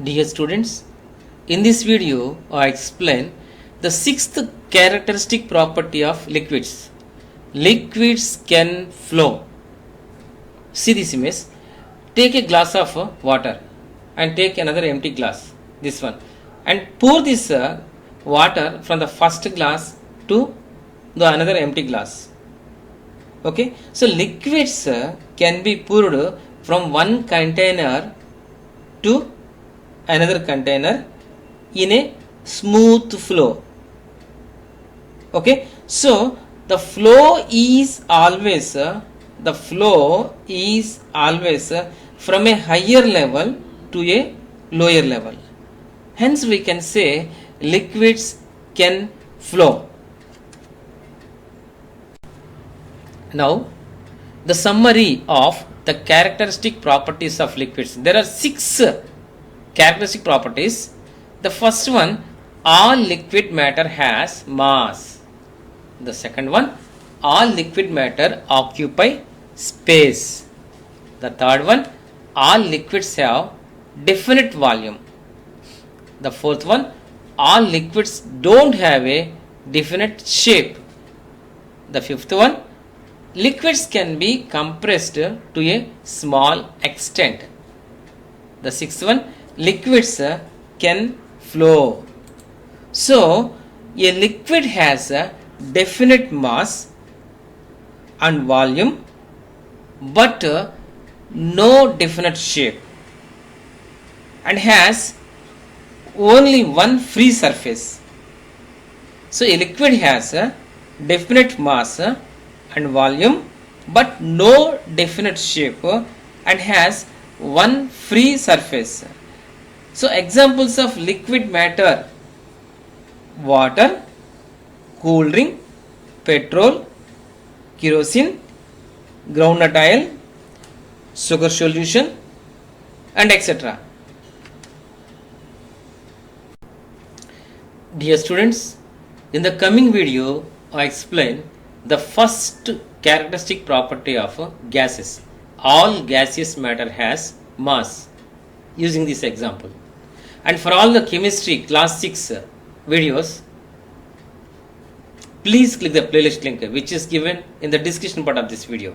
Dear students, in this video I explain the sixth characteristic property of liquids. Liquids can flow. See this image. Take a glass of water and take another empty glass, this one, and pour this water from the first glass to the another empty glass. Okay, so liquids can be poured from one container to another container in a smooth flow. Okay, so the flow is always from a higher level to a lower level. Hence we can say liquids can flow. Now the summary of the characteristic properties of liquids. There are 6 characteristic properties. The first one, all liquid matter has mass. The second one, all liquid matter occupy space. The third one, all liquids have definite volume. The fourth one, all liquids don't have a definite shape. The fifth one, liquids can be compressed to a small extent. The sixth one, liquids can flow. So, a liquid has a definite mass and volume but no definite shape and has only one free surface. So, a liquid has a definite mass and volume but no definite shape and has one free surface. So examples of liquid matter: water, cool drink, petrol, kerosene, groundnut oil, sugar solution, and etc. Dear students, in the coming video I explain the first characteristic property of gases. All gaseous matter has mass using this example. And for all the chemistry class 6 videos, please click the playlist link which is given in the description part of this video.